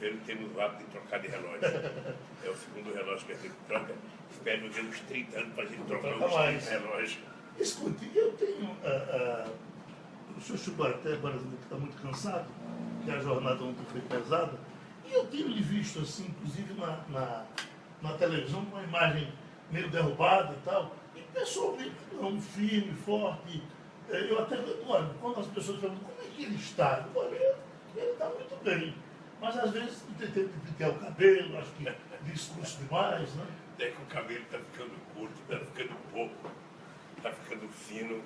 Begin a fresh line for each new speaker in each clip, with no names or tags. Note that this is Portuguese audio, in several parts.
terça-feira temos o hábito de trocar de relógio. É o segundo relógio que a gente troca. Espero nos uns 30 anos para a gente trocar os 30 relógios.
Escute, eu tenho... o senhor chegou até agora que está muito cansado, que a jornada ontem foi pesada, e eu tenho lhe visto assim, inclusive na televisão, com uma imagem meio derrubada e tal, e pessoalmente não, firme, forte. Eu até olha, quando as pessoas falam, como é que ele está? Olha, ele está muito bem. Mas às vezes tem que pintar o cabelo, acho que discurso demais, né?
É que o cabelo está ficando curto, está ficando pouco, está ficando fino.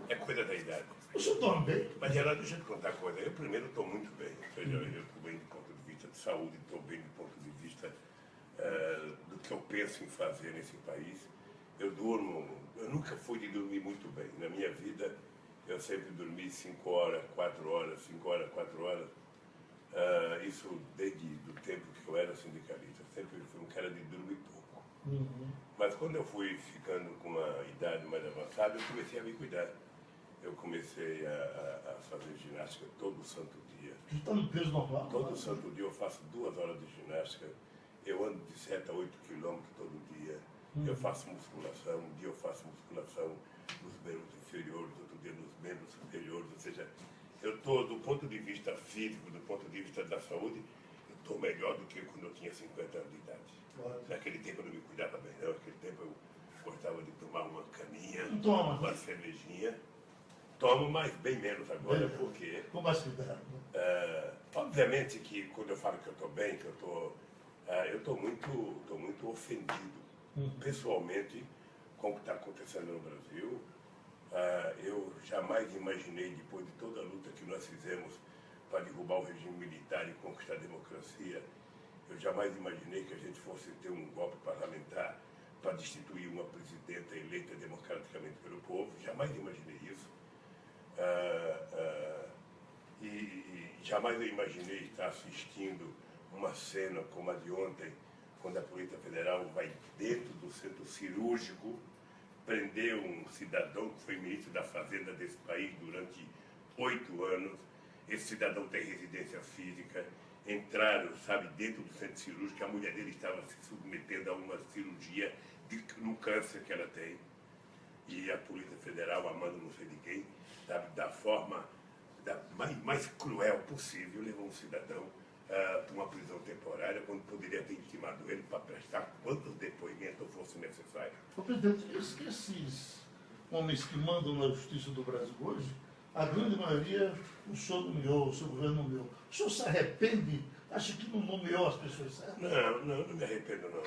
É coisa da idade.
O senhor dorme bem?
Mas, Geraldo, deixa eu te contar uma coisa. Eu, primeiro, estou muito bem. Ou seja, eu estou bem do ponto de vista de saúde, estou bem do ponto de vista do que eu penso em fazer nesse país. Eu nunca fui de dormir muito bem. Na minha vida, eu sempre dormi 5 horas, 4 horas, 5 horas, 4 horas. Isso desde o tempo que eu era sindicalista. Sempre fui um cara de dormir pouco. Mas quando eu fui ficando com uma idade mais avançada, eu comecei a me cuidar. Eu comecei a fazer ginástica todo santo dia.
Você está no peso normal?
Todo santo dia eu faço 2 horas de ginástica. Eu ando de 7 a 8 quilômetros todo dia. Eu faço musculação. Um dia eu faço musculação nos membros inferiores, outro dia nos membros superiores. Ou seja, eu estou, do ponto de vista físico, do ponto de vista da saúde, eu estou melhor do que quando eu tinha 50 anos de idade. Claro. Naquele tempo eu não me cuidava bem, não. Naquele tempo eu gostava de tomar uma caninha, uma cervejinha. Tomo, mas bem menos agora, porque...
Com mais cuidado.
Obviamente que quando eu falo que eu estou bem, que eu estou muito ofendido, pessoalmente, com o que está acontecendo no Brasil. Eu jamais imaginei, depois de toda a luta que nós fizemos para derrubar o regime militar e conquistar a democracia, eu jamais imaginei que a gente fosse ter um golpe parlamentar para destituir uma presidenta eleita democraticamente pelo povo. Jamais imaginei isso. E jamais eu imaginei estar assistindo uma cena como a de ontem, quando a Polícia Federal vai dentro do centro cirúrgico prender um cidadão que foi ministro da Fazenda desse país durante 8 anos. Esse cidadão tem residência física. Entraram, sabe, dentro do centro cirúrgico, a mulher dele estava se submetendo a uma cirurgia no câncer que ela tem. E a Polícia Federal, amando não sei de quem, sabe, da forma mais cruel possível, levou um cidadão para uma prisão temporária, quando poderia ter intimado ele para prestar quantos depoimentos fosse necessário.
Ô, presidente, esses homens que mandam na justiça do Brasil hoje, a grande maioria o senhor nomeou, o seu governo nomeou. O senhor se arrepende? Acha que não nomeou as pessoas certas?
Não me arrependo, não.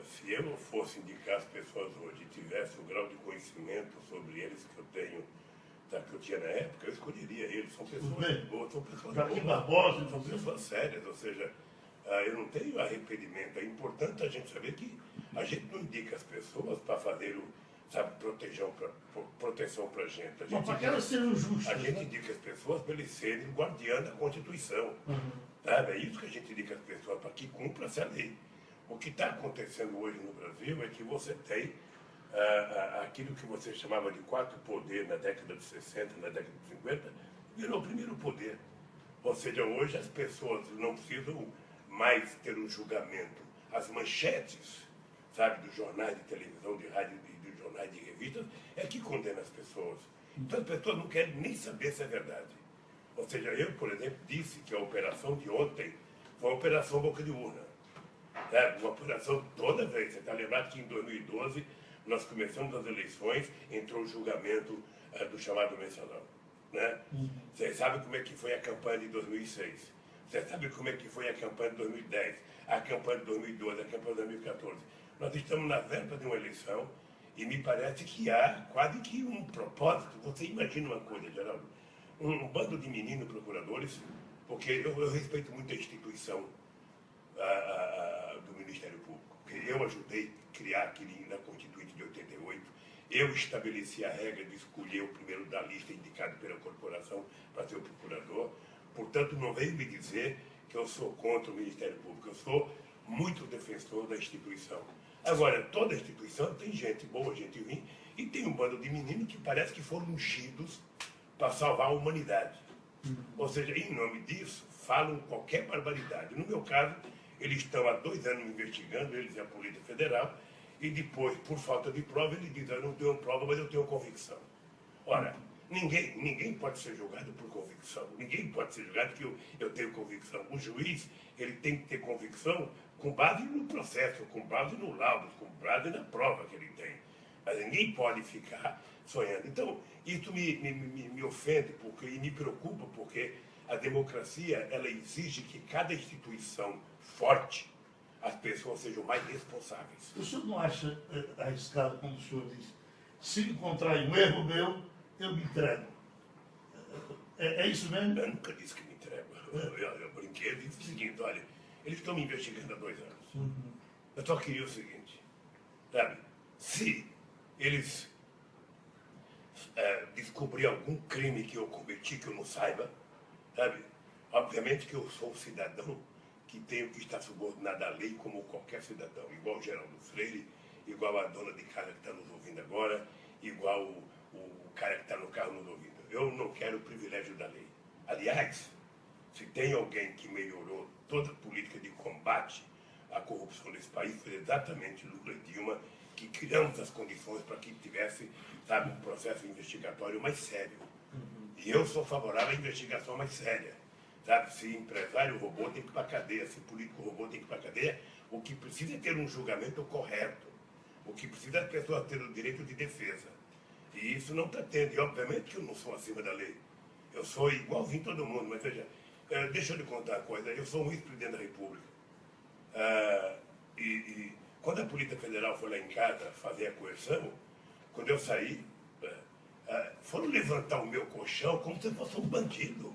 Se eu fosse indicar as pessoas hoje e tivesse o grau de conhecimento sobre eles que eu tenho, que eu tinha na época, eu escolheria eles. São pessoas boas, são pessoas boas, são pessoas sérias, ou seja, eu não tenho arrependimento. É importante a gente saber que a gente não indica as pessoas para fazer proteção para a gente.
Mas para que elas sejam justas.
A gente indica as pessoas para eles serem guardiãs da Constituição. Sabe? É isso que a gente indica as pessoas, para que cumpra-se a lei. O que está acontecendo hoje no Brasil é que você tem aquilo que você chamava de quarto poder na década de 60, na década de 50, virou o primeiro poder. Ou seja, hoje as pessoas não precisam mais ter um julgamento. As manchetes, sabe, dos jornais de televisão, de rádio e dos jornais de revistas, é que condena as pessoas. Então as pessoas não querem nem saber se é verdade. Ou seja, eu, por exemplo, disse que a operação de ontem foi uma operação boca de urna. Uma operação toda vez. Você está lembrado que em 2012 nós começamos as eleições, entrou o julgamento do chamado mensalão. Né? Você sabe como é que foi a campanha de 2006. Você sabe como é que foi a campanha de 2010, a campanha de 2012, a campanha de 2014. Nós estamos na véspera de uma eleição e me parece que há quase que um propósito. Você imagina uma coisa, Geraldo, um bando de meninos procuradores, porque eu respeito muito a instituição do Ministério Público, porque eu ajudei a criar aquele na Constituinte de 88, eu estabeleci a regra de escolher o primeiro da lista indicado pela corporação para ser o procurador. Portanto, não venho me dizer que eu sou contra o Ministério Público, eu sou muito defensor da instituição. Agora, toda instituição tem gente boa, gente ruim, e tem um bando de meninos que parece que foram ungidos para salvar a humanidade. Ou seja, em nome disso, falam qualquer barbaridade. No meu caso, eles estão há 2 anos me investigando, eles e a Polícia Federal, e depois, por falta de prova, ele diz, eu não tenho prova, mas eu tenho convicção. Ora, ninguém pode ser julgado por convicção. Ninguém pode ser julgado que eu tenho convicção. O juiz, ele tem que ter convicção com base no processo, com base no laudo, com base na prova que ele tem. Mas ninguém pode ficar sonhando. Então, isso me ofende e me preocupa, porque a democracia, ela exige que cada instituição forte, as pessoas sejam mais responsáveis.
O senhor não acha arriscado, como o senhor diz, se encontrar um erro meu, eu me entrego? É isso mesmo?
Eu nunca disse que me entrego. Eu brinquei e disse o seguinte, olha, eles estão me investigando há 2 anos. Eu só queria o seguinte, sabe? Se eles descobrir algum crime que eu cometi que eu não saiba, sabe? Obviamente que eu sou um cidadão que tenho que estar subordinado à lei como qualquer cidadão, igual o Geraldo Freire, igual a dona de casa que está nos ouvindo agora, igual o cara que está no carro nos ouvindo. Eu não quero o privilégio da lei. Aliás, se tem alguém que melhorou toda a política de combate à corrupção desse país, foi exatamente Lula e Dilma, que criamos as condições para que tivesse, sabe, um processo investigatório mais sério. E eu sou favorável à investigação mais séria. Sabe, se empresário roubou, tem que ir para a cadeia. Se político roubou, tem que ir para a cadeia. O que precisa é ter um julgamento correto. O que precisa é a pessoa ter o direito de defesa. E isso não está tendo. E obviamente que eu não sou acima da lei. Eu sou igualzinho todo mundo. Mas veja, deixa eu lhe contar uma coisa. Eu sou um ex-presidente da República. Quando a Polícia Federal foi lá em casa fazer a coerção, quando eu saí, foram levantar o meu colchão como se eu fosse um bandido.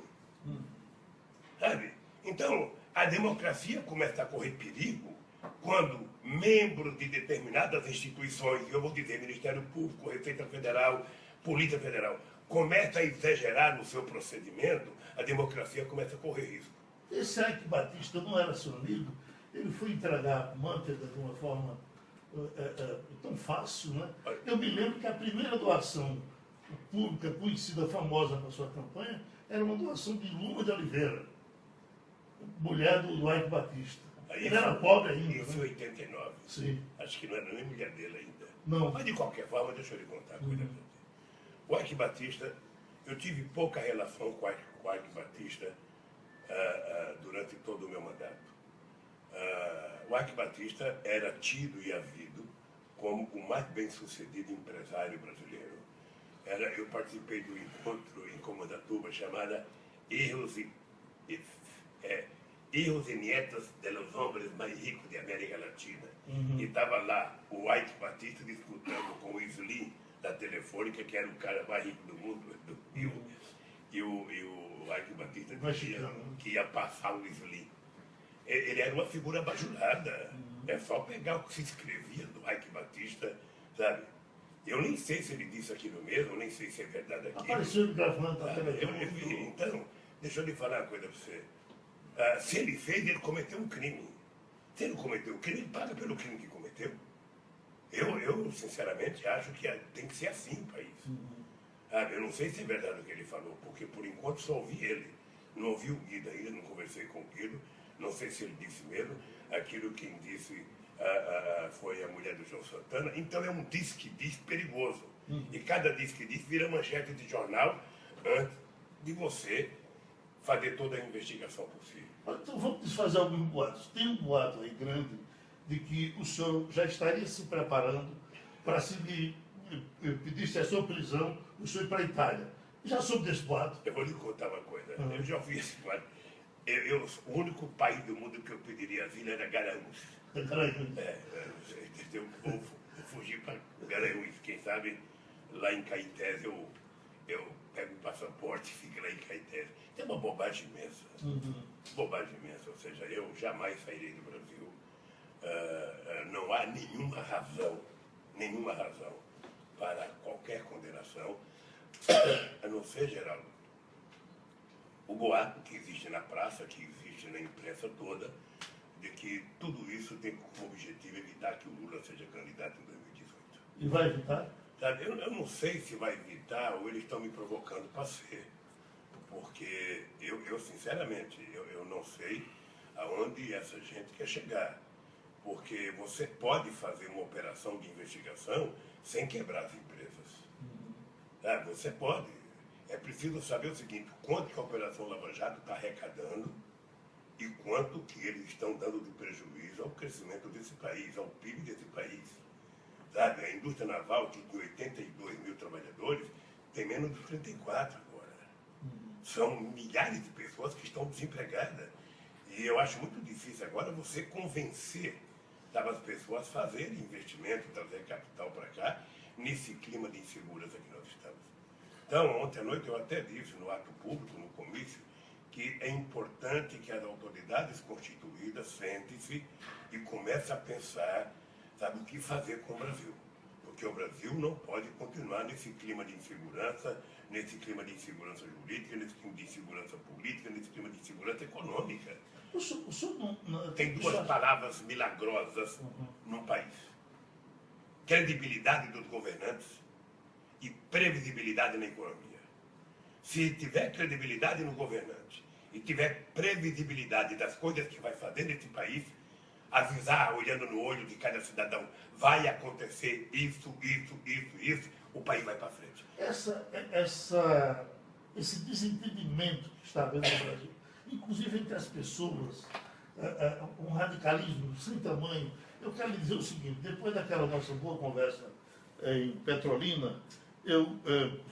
Sabe? Então, a democracia começa a correr perigo quando membros de determinadas instituições, eu vou dizer Ministério Público, Receita Federal, Polícia Federal, começa a exagerar no seu procedimento, a democracia começa a correr risco.
Esse Ike Batista não era seu amigo? Ele foi entregar manteiga de uma forma tão fácil, né? Eu me lembro que a primeira doação pública, conhecida, famosa na sua campanha, era uma doação de Luma de Oliveira, mulher do Ike Batista. Ele era pobre ainda.
Isso em 89.
Sim.
Acho que não era nem mulher dele ainda.
Não.
Mas de qualquer forma, deixa eu lhe contar uma coisa. O Ike Batista, eu tive pouca relação com o Ike Batista durante todo o meu mandato. O Ike Batista era tido e havido como o mais bem-sucedido empresário brasileiro. Eu participei de um encontro em Comandatuba chamada Hijos e Nietos de los Hombres Mais Ricos de América Latina. E estava lá o Ike Batista disputando com o Slim da Telefônica, que era o cara mais rico do mundo, e o Ike Batista dizia que ia passar o Slim. Ele era uma figura bajulada. É só pegar o que se escrevia do Ike Batista, sabe? Eu nem sei se ele disse aquilo mesmo, nem sei se é verdade aquilo.
Apareceu gravando a televisão.
Então, deixa eu lhe falar uma coisa para você. Se ele fez, ele cometeu um crime. Se ele cometeu um crime, ele paga pelo crime que cometeu. Eu sinceramente, acho que tem que ser assim o país. Eu não sei se é verdade o que ele falou, porque por enquanto só ouvi ele. Não ouvi o Guido ainda, não conversei com o Guido. Não sei se ele disse mesmo. Aquilo quem disse foi a mulher do João Santana. Então é um diz perigoso. E cada diz vira manchete de jornal antes de você fazer toda a investigação possível.
Então vamos desfazer alguns boatos. Tem um boato aí grande de que o senhor já estaria se preparando para, se pedisse a sua prisão, o senhor ir para a Itália. Já soube desse boato?
Eu vou lhe contar uma coisa. Eu já ouvi esse boato. O único país do mundo que eu pediria asilo era Garanhuns. Eu fugi para Garanhuns. Quem sabe lá em Caetés eu pego o passaporte e fico lá em Caetés. É uma bobagem imensa. Bobagem imensa. Ou seja, eu jamais sairei do Brasil. Não há nenhuma razão para qualquer condenação, a não ser, Geraldo, o boato que existe na praça, que existe na imprensa toda, de que tudo isso tem como objetivo evitar que o Lula seja candidato em 2018.
E vai evitar?
Sabe, eu não sei se vai evitar ou eles estão me provocando para ser. porque eu sinceramente, eu não sei aonde essa gente quer chegar. Porque você pode fazer uma operação de investigação sem quebrar as empresas. Você pode. É preciso saber o seguinte, quanto que a Operação Lava Jato está arrecadando e quanto que eles estão dando de prejuízo ao crescimento desse país, ao PIB desse país. Sabe, a indústria naval, que tem 82 mil trabalhadores, tem menos de 34 agora. São milhares de pessoas que estão desempregadas. E eu acho muito difícil agora você convencer, sabe, as pessoas a fazerem investimento, trazer capital para cá, nesse clima de insegurança que nós estamos. Então, ontem à noite eu até disse no ato público, no comício, que é importante que as autoridades constituídas sentem-se e comecem a pensar, sabe, o que fazer com o Brasil. Porque o Brasil não pode continuar nesse clima de insegurança, nesse clima de insegurança jurídica, nesse clima de insegurança política, nesse clima de insegurança econômica.
O senhor
Tem duas palavras milagrosas num país: credibilidade dos governantes e previsibilidade na economia. Se tiver credibilidade no governante e tiver previsibilidade das coisas que vai fazer nesse país, avisar, olhando no olho de cada cidadão, vai acontecer isso, o país vai para frente.
Esse desentendimento que está havendo no Brasil, inclusive entre as pessoas, um radicalismo sem tamanho. Eu quero lhe dizer o seguinte, depois daquela nossa boa conversa em Petrolina, eu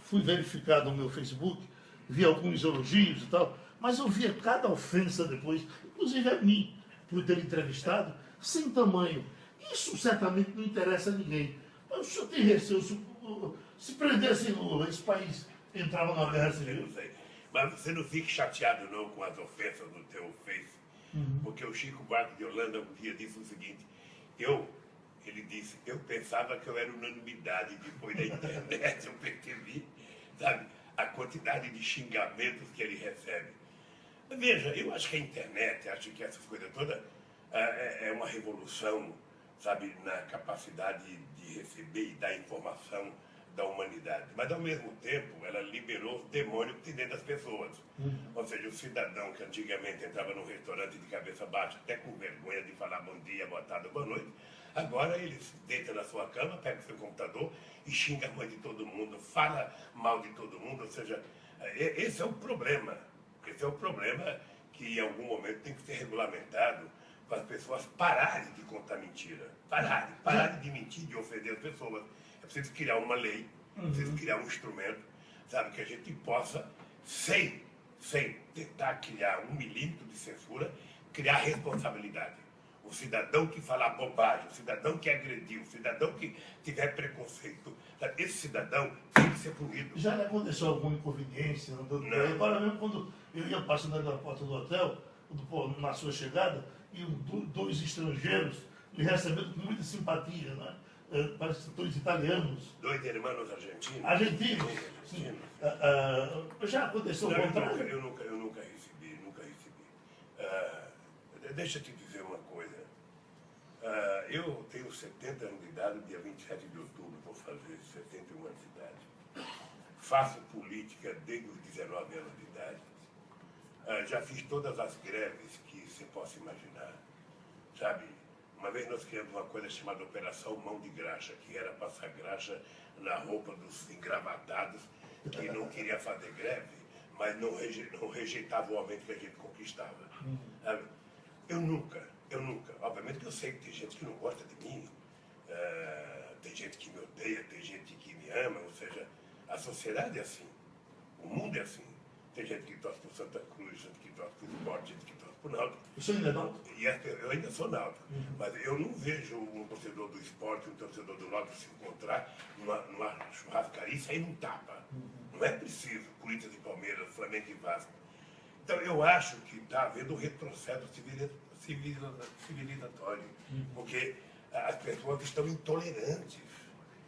fui verificar no meu Facebook, vi alguns elogios e tal, mas eu via cada ofensa depois, inclusive a mim, por ter entrevistado, sem tamanho. Isso certamente não interessa a ninguém. Mas o senhor tem receio, se prendessem Lula, esse país entrava numa guerra civil?
Não sei. Mas você não fique chateado não com as ofensas no teu Face, porque o Chico Buarque de Holanda um dia disse o seguinte, ele disse, eu pensava que eu era unanimidade, depois da internet eu percebi, sabe, a quantidade de xingamentos que ele recebe. Veja, eu acho que a internet, acho que essas coisas todas é uma revolução, sabe, na capacidade de receber e dar informação da humanidade. Mas, ao mesmo tempo, ela liberou os demônios que tem dentro das pessoas. Ou seja, o cidadão que antigamente entrava num restaurante de cabeça baixa, até com vergonha de falar bom dia, boa tarde, boa noite, agora ele se deita na sua cama, pega o seu computador e xinga a mãe de todo mundo, fala mal de todo mundo. Ou seja, esse é o problema. Esse é o problema que em algum momento tem que ser regulamentado para as pessoas pararem de contar mentira. Pararem de mentir, de ofender as pessoas. É preciso criar uma lei, é preciso criar um instrumento, sabe, que a gente possa, sem tentar criar um milímetro de censura, criar responsabilidade. O cidadão que falar bobagem, o cidadão que agrediu, o cidadão que tiver preconceito, sabe, esse cidadão tem que ser punido.
Já lhe aconteceu alguma inconveniência andando por aí? Agora mesmo, quando eu ia passando na porta do hotel, na sua chegada, e dois estrangeiros me recebendo com muita simpatia, né? Parece que dois italianos.
Dois irmãos argentinos.
Argentinos. Sim. Já aconteceu o contrário?
Eu nunca recebi. Deixa eu te dizer uma coisa. Eu tenho 70 anos de idade, dia 27 de outubro vou fazer 71 anos de idade. Faço política desde os 19 anos de idade. Já fiz todas as greves que você possa imaginar. Sabe, uma vez nós criamos uma coisa chamada Operação Mão de Graxa, que era passar graxa na roupa dos engravatados que não queria fazer greve, mas não rejeitava o aumento que a gente conquistava. Sabe? Eu nunca, obviamente que eu sei que tem gente que não gosta de mim, tem gente que me odeia, tem gente que me ama, ou seja, a sociedade é assim, o mundo é assim. Tem gente que torce por Santa Cruz, gente que torce por Sport, gente que torce por Náutico.
O senhor ainda não?
Eu ainda sou náutico, mas eu não vejo um torcedor do Sport e um torcedor do Náutico se encontrar numa churrascaria e sair num tapa. Não é preciso, Corinthians e Palmeiras, Flamengo e Vasco. Então eu acho que está havendo um retrocesso civilizatório, porque as pessoas estão intolerantes.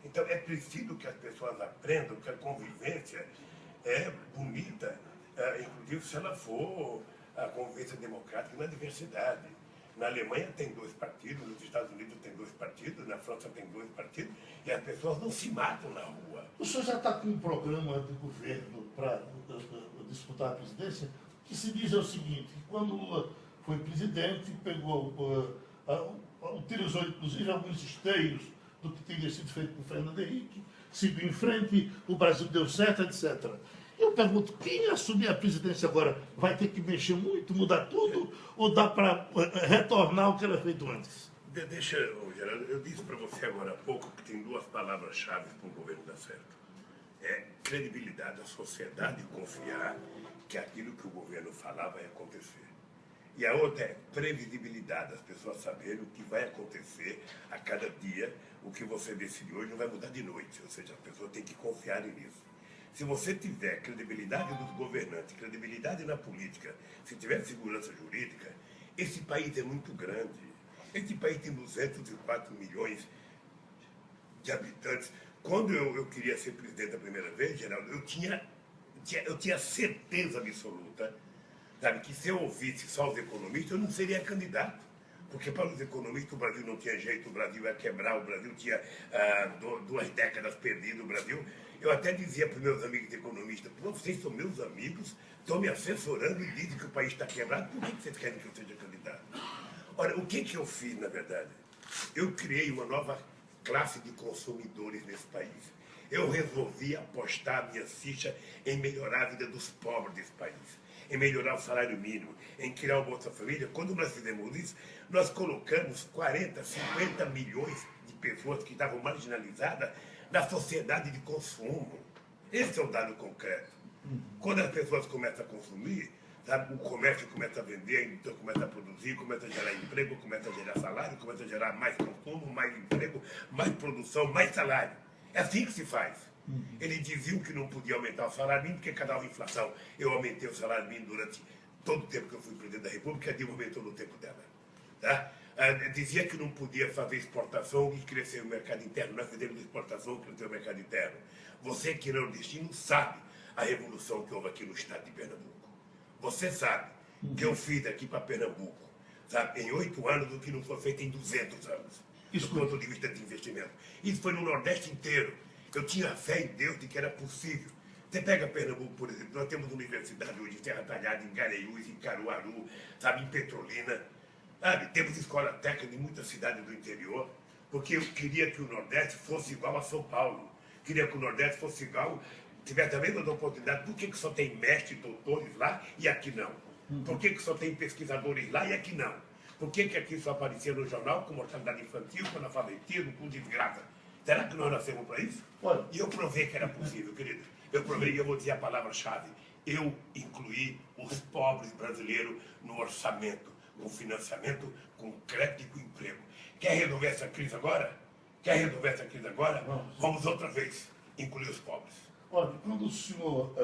Então é preciso que as pessoas aprendam que a convivência é bonita, inclusive se ela for a convivência democrática na diversidade. Na Alemanha tem 2 partidos, nos Estados Unidos tem 2 partidos, na França tem 2 partidos, e as pessoas não se matam na rua.
O senhor já está com um programa de governo disputar a presidência, o que se diz é o seguinte, que quando Lula foi presidente, utilizou inclusive alguns esteios do que tinha sido feito por Fernando Henrique, seguiu em frente, o Brasil deu certo, etc. Eu pergunto, quem assumir a presidência agora vai ter que mexer muito, mudar tudo, ou dá para retornar ao que era feito antes?
Deixa, Geraldo, eu disse para você agora há pouco que tem duas palavras-chave para um governo dar certo. É credibilidade da sociedade confiar que aquilo que o governo falar vai acontecer. E a outra é previsibilidade, as pessoas saberem o que vai acontecer a cada dia, o que você decide hoje não vai mudar de noite, ou seja, as pessoas têm que confiar nisso. Se você tiver credibilidade dos governantes, credibilidade na política, se tiver segurança jurídica, esse país é muito grande. Esse país tem 204 milhões de habitantes. Quando eu queria ser presidente a primeira vez, Geraldo, eu tinha certeza absoluta, sabe, que se eu ouvisse só os economistas, eu não seria candidato. Porque para os economistas o Brasil não tinha jeito, o Brasil ia quebrar, o Brasil tinha 2 décadas perdidas, o Brasil... Eu até dizia para os meus amigos economistas, vocês são meus amigos, estão me assessorando e dizem que o país está quebrado, por que vocês querem que eu seja candidato? Ora, o que eu fiz, na verdade? Eu criei uma nova classe de consumidores nesse país. Eu resolvi apostar a minha ficha em melhorar a vida dos pobres desse país, em melhorar o salário mínimo, em criar o Bolsa Família. Quando nós fizemos isso, nós colocamos 40, 50 milhões de pessoas que estavam marginalizadas na sociedade de consumo. Esse é o dado concreto. Quando as pessoas começam a consumir, sabe, o comércio começa a vender, a indústria começa a produzir, começa a gerar emprego, começa a gerar salário, começa a gerar mais consumo, mais emprego, mais produção, mais salário. É assim que se faz. Eles diziam que não podia aumentar o salário mínimo porque cada inflação. Eu aumentei o salário mínimo durante todo o tempo que eu fui presidente da República, a Dilma aumentou no tempo dela. Tá? Dizia que não podia fazer exportação e crescer o mercado interno. Nós fizemos exportação e crescer o mercado interno. Você que é nordestino sabe a revolução que houve aqui no estado de Pernambuco. Você sabe que eu fiz aqui para Pernambuco, sabe, em 8 anos o que não foi feito em 200 anos, do ponto de vista de investimento. Isso foi no Nordeste inteiro. Eu tinha fé em Deus de que era possível. Você pega Pernambuco, por exemplo, nós temos universidade hoje em Serra Talhada, em Garanhuns, em Caruaru, sabe, em Petrolina. Sabe, temos escola técnica em muitas cidades do interior, porque eu queria que o Nordeste fosse igual a São Paulo. Queria que o Nordeste fosse igual, tivesse a mesma oportunidade. Por que só tem mestres, doutores lá e aqui não? Por que só tem pesquisadores lá e aqui não? Por que aqui só aparecia no jornal com mortalidade infantil, com analfabetismo, com desgraça? Será que nós nascemos para isso?
Olha.
E eu provei que era possível, querido. Eu provei, e eu vou dizer a palavra-chave. Eu incluí os pobres brasileiros no orçamento, com financiamento, com crédito e com emprego. Quer resolver essa crise agora? Quer resolver essa crise agora? Vamos outra vez incluir os pobres.
Olha, quando o senhor...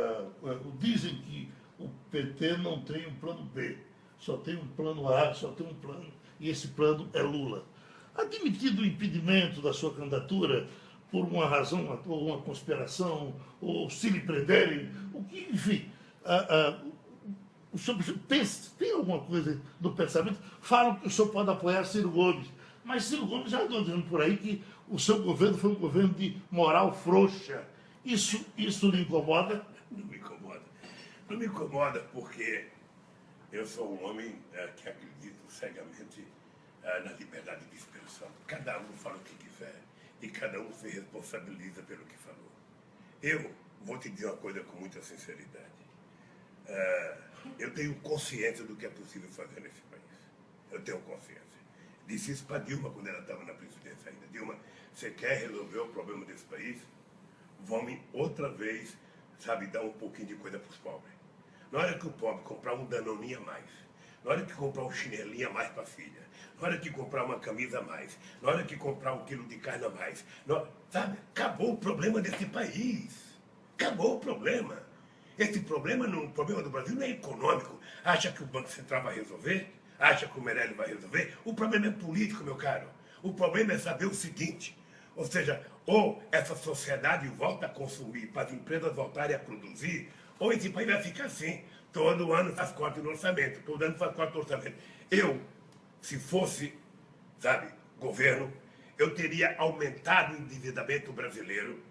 dizem que o PT não tem um plano B, só tem um plano A, só tem um plano, e esse plano é Lula. Admitido o impedimento da sua candidatura por uma razão, ou uma conspiração, ou se lhe prenderem, o que, enfim... o senhor pensa, tem alguma coisa no pensamento? Falam que o senhor pode apoiar Ciro Gomes, mas Ciro Gomes já andou dizendo por aí que o seu governo foi um governo de moral frouxa. Isso lhe incomoda?
Não me incomoda. Não me incomoda porque eu sou um homem que acredito cegamente na liberdade de expressão. Cada um fala o que quiser e cada um se responsabiliza pelo que falou. Eu vou te dizer uma coisa com muita sinceridade. Eu tenho consciência do que é possível fazer nesse país. Eu tenho consciência. Disse isso para Dilma quando ela estava na presidência ainda. Dilma, você quer resolver o problema desse país? Vamos outra vez, sabe, dar um pouquinho de coisa para os pobres. Na hora que o pobre comprar um danoninho a mais, na hora que comprar um chinelinho a mais para a filha, na hora que comprar uma camisa a mais, na hora que comprar 1 quilo de carne a mais, sabe, acabou o problema desse país. Acabou o problema. Esse problema, o problema do Brasil não é econômico. Acha que o Banco Central vai resolver? Acha que o Meirelles vai resolver? O problema é político, meu caro. O problema é saber o seguinte, ou seja, ou essa sociedade volta a consumir para as empresas voltarem a produzir, ou esse país vai ficar assim. Todo ano faz corte no orçamento, todo ano faz corte no orçamento. Eu, se fosse, sabe, governo, eu teria aumentado o endividamento brasileiro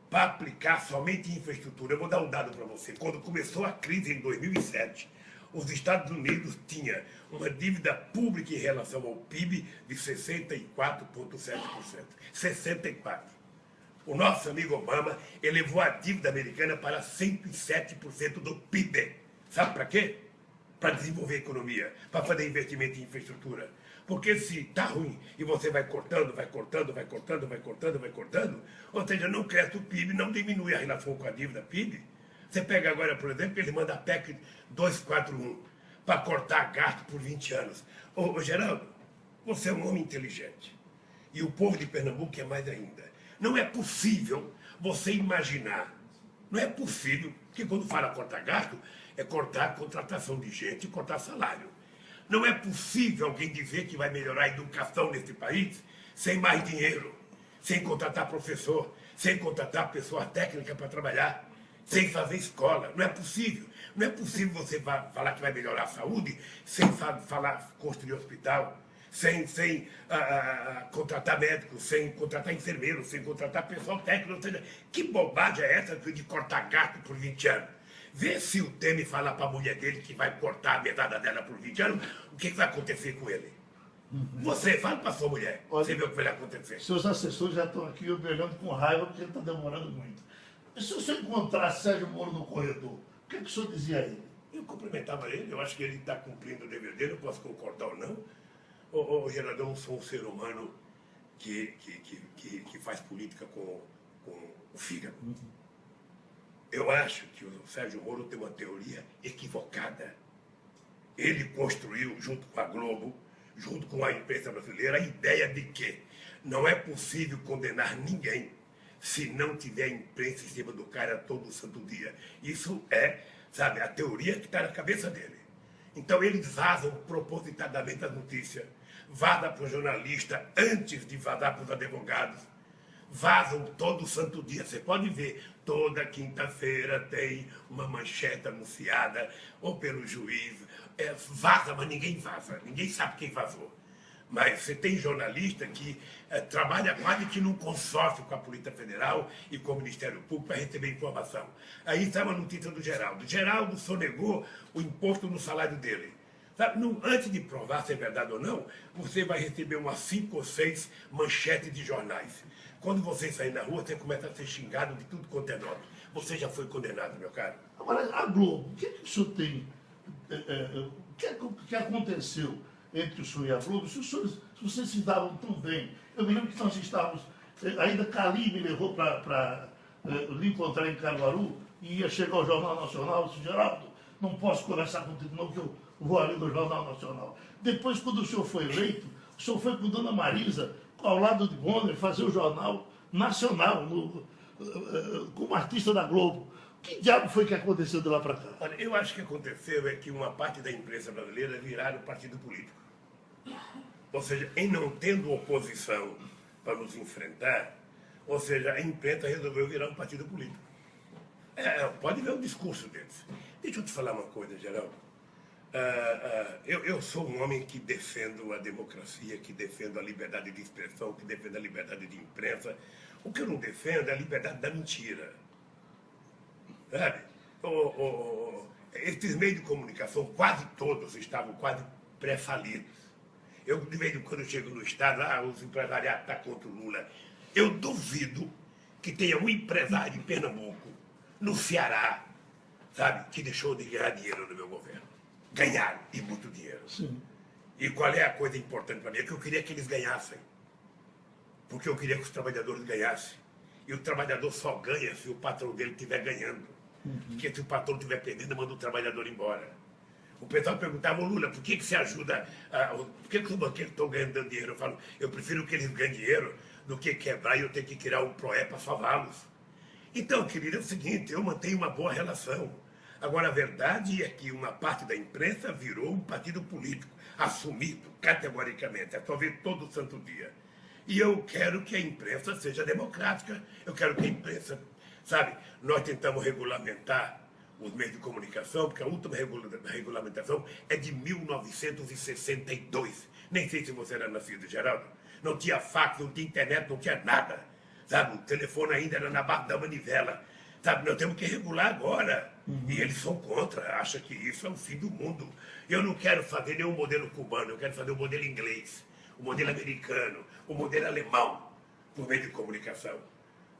para aplicar somente em infraestrutura. Eu vou dar um dado para você. Quando começou a crise em 2007, os Estados Unidos tinham uma dívida pública em relação ao PIB de 64,7%. 64%. O nosso amigo Obama elevou a dívida americana para 107% do PIB. Sabe para quê? Para desenvolver a economia, para fazer investimento em infraestrutura. Porque se está ruim e você vai cortando, ou seja, não cresce o PIB, não diminui a relação com a dívida PIB. Você pega agora, por exemplo, ele manda a PEC 241 para cortar gasto por 20 anos. Ô Geraldo, você é um homem inteligente. E o povo de Pernambuco é mais ainda. Não é possível você imaginar, não é possível, que quando fala cortar gasto, é cortar a contratação de gente e cortar salário. Não é possível alguém dizer que vai melhorar a educação nesse país sem mais dinheiro, sem contratar professor, sem contratar pessoa técnica para trabalhar, sem fazer escola. Não é possível. Não é possível você falar que vai melhorar a saúde sem falar construir hospital, sem contratar médicos, sem contratar enfermeiros, sem contratar pessoal técnico. Ou seja, que bobagem é essa de cortar gasto por 20 anos? Vê se o Temer falar para a mulher dele que vai cortar a mesada dela por 20 anos, o que vai acontecer com ele? Você, fala para sua mulher, você vê o que vai acontecer.
Seus assessores já estão aqui olhando com raiva porque ele está demorando muito. E se o senhor encontrasse Sérgio Moro no corredor, o que o senhor dizia a ele?
Eu cumprimentava ele, eu acho que ele está cumprindo o dever dele, eu posso concordar ou não. Ô Geraldo, eu não sou um ser humano que faz política com o fígado. Eu acho que o Sérgio Moro tem uma teoria equivocada. Ele construiu, junto com a Globo, junto com a imprensa brasileira, a ideia de que não é possível condenar ninguém se não tiver imprensa em cima do cara todo santo dia. Isso é, sabe, a teoria que está na cabeça dele. Então eles vazam propositadamente as notícias, vazam para o jornalista antes de vazar para os advogados, vazam todo santo dia. Você pode ver, toda quinta-feira tem uma manchete anunciada, ou pelo juiz, vaza, mas ninguém vaza, ninguém sabe quem vazou. Mas você tem jornalista que trabalha quase que num consórcio com a Polícia Federal e com o Ministério Público para receber informação. Aí está uma notícia do Geraldo. Geraldo sonegou o imposto no salário dele. Sabe, antes de provar se é verdade ou não, você vai receber umas 5 ou 6 manchetes de jornais. Quando você sair na rua, você começa a ser xingado de tudo quanto é nome. Você já foi condenado, meu caro.
Agora, a Globo, o que o senhor tem? O que aconteceu entre o senhor e a Globo? Se vocês se davam tão bem. Eu me lembro que nós estávamos, ainda Cali me levou para lhe encontrar em Caruaru, e ia chegar ao Jornal Nacional, eu disse, Geraldo, não posso conversar contigo não, que eu vou ali no Jornal Nacional. Depois, quando o senhor foi eleito, o senhor foi com Dona Marisa, ao lado de Bonner, fazer o Jornal Nacional, como artista da Globo. Que diabo foi que aconteceu de lá para cá?
Olha, eu acho que aconteceu é que uma parte da imprensa brasileira viraram partido político. Ou seja, em não tendo oposição para nos enfrentar, ou seja, a imprensa resolveu virar um partido político. Pode ver o discurso deles. Deixa eu te falar uma coisa, Geraldo. Eu sou um homem que defendo a democracia, que defendo a liberdade de expressão, que defendo a liberdade de imprensa. O que eu não defendo é a liberdade da mentira. Sabe? Esses meios de comunicação, quase todos estavam quase pré-falidos. Eu, de vez em quando, chego no Estado, os empresariados estão contra o Lula. Eu duvido que tenha um empresário em Pernambuco, no Ceará, sabe, que deixou de ganhar dinheiro no meu governo. Ganharam, e muito dinheiro.
Sim.
E qual é a coisa importante para mim? É que eu queria que eles ganhassem. Porque eu queria que os trabalhadores ganhassem. E o trabalhador só ganha se o patrão dele estiver ganhando. Porque se o patrão estiver perdendo, manda o trabalhador embora. O pessoal perguntava, Lula, por que você ajuda, por que os banqueiros estão ganhando dinheiro? Eu falo, eu prefiro que eles ganhem dinheiro do que quebrar e eu ter que criar um PROE para salvá-los. Então, querido, é o seguinte, eu mantenho uma boa relação. Agora, a verdade é que uma parte da imprensa virou um partido político, assumido categoricamente, é só ver todo santo dia. E eu quero que a imprensa seja democrática, eu quero que a imprensa, sabe, nós tentamos regulamentar os meios de comunicação, porque a última regulamentação é de 1962. Nem sei se você era nascido, Geraldo. Não tinha fax, não tinha internet, não tinha nada. sabe? O telefone ainda era na barra da manivela, sabe? Nós temos que regular agora. E eles são contra, acham que isso é o fim do mundo. Eu não quero fazer nenhum modelo cubano, eu quero fazer o modelo inglês, o modelo americano, o modelo alemão, por meio de comunicação.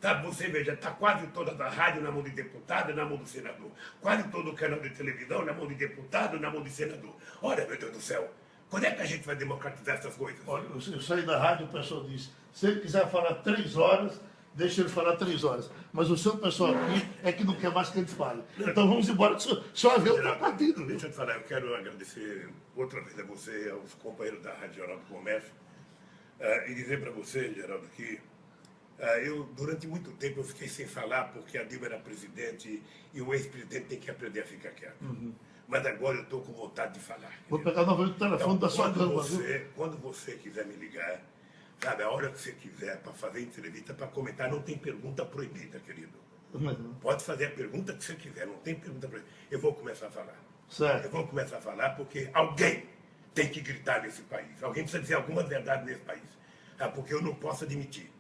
Sabe, você veja, está quase toda a rádio na mão de deputado e na mão do senador. Quase todo o canal de televisão na mão de deputado e na mão de senador. Olha, meu Deus do céu, quando é que a gente vai democratizar essas coisas?
Olha, eu saí da rádio, o pessoal disse, se ele quiser falar 3 horas, deixa ele falar 3 horas. Mas o seu pessoal aqui é que não quer mais que ele fale. Então vamos embora, só ver o partido.
Deixa eu te falar, eu quero agradecer outra vez a você e aos companheiros da Rádio Jornal do Comércio e dizer para você, Geraldo, que eu, durante muito tempo, eu fiquei sem falar porque a Dilma era presidente e o ex-presidente tem que aprender a ficar quieto. Mas agora eu estou com vontade de falar.
Vou pegar novamente o telefone da sua cama.
Quando você quiser me ligar, sabe, a hora que você quiser para fazer entrevista, para comentar, não tem pergunta proibida, querido. Pode fazer a pergunta que você quiser, não tem pergunta proibida. Eu vou começar a falar.
Certo.
Eu vou começar a falar porque alguém tem que gritar nesse país. Alguém precisa dizer alguma verdade nesse país. Porque eu não posso admitir.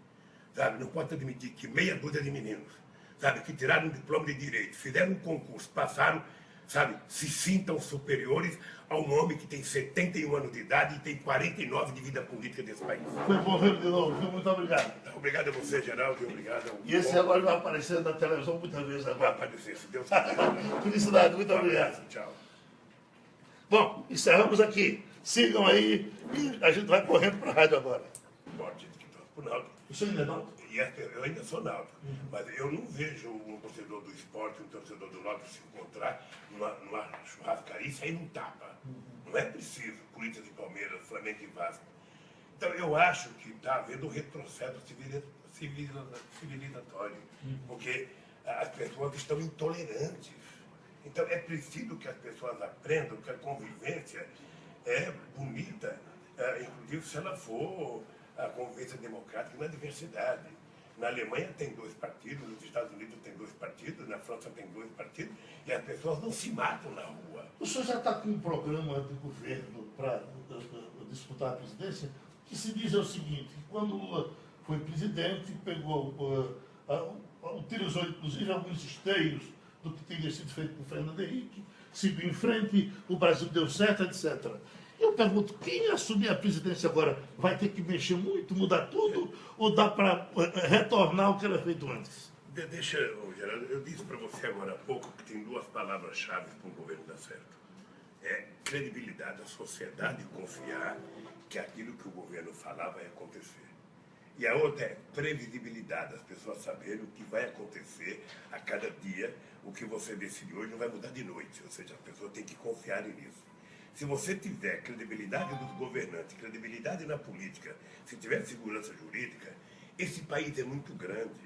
Sabe, não posso admitir que meia dúzia de meninos, sabe, que tiraram um diploma de direito, fizeram um concurso, passaram, sabe, se sintam superiores a um homem que tem 71 anos de idade e tem 49 de vida política desse país.
Foi bom ver de novo, viu? Muito obrigado.
Obrigado a você, Geraldo, e obrigado ao...
E esse agora vai aparecer na televisão muitas vezes
Vai
agora.
aparecer, se Deus quiser.
Felicidade, muito obrigado.
Tchau.
Bom, encerramos aqui. Sigam aí e a gente vai correndo para a rádio agora.
Bom, gente, que torce pro Náutico.
O senhor ainda não?
E eu ainda sou náutico, mas eu não vejo um torcedor do esporte, um torcedor do Náutico se encontrar numa churrascaria e sair num tapa. Não é preciso, Corinthians e Palmeiras, Flamengo e Vasco. Então eu acho que está havendo um retrocesso civilizatório, porque as pessoas estão intolerantes. Então é preciso que as pessoas aprendam que a convivência é bonita, inclusive se ela for a convivência democrática na diversidade. Na Alemanha tem 2 partidos, nos Estados Unidos tem 2 partidos, na França tem 2 partidos, e as pessoas não se matam na rua.
O senhor já está com um programa de governo para disputar a presidência, que se diz o seguinte, que quando Lula foi presidente, utilizou inclusive alguns esteios do que teria sido feito por Fernando Henrique, seguiu em frente, o Brasil deu certo, etc. Eu pergunto, quem assumir a presidência agora vai ter que mexer muito, mudar tudo, ou dá para retornar o que era feito antes?
Deixa, Geraldo, eu disse para você agora há pouco que tem 2 palavras-chave para o governo dar certo. É credibilidade, a sociedade confiar que aquilo que o governo falar vai acontecer. E a outra é previsibilidade, as pessoas saberem o que vai acontecer a cada dia, o que você decide hoje não vai mudar de noite, ou seja, as pessoas têm que confiar nisso. Se você tiver credibilidade dos governantes, credibilidade na política, se tiver segurança jurídica, esse país é muito grande.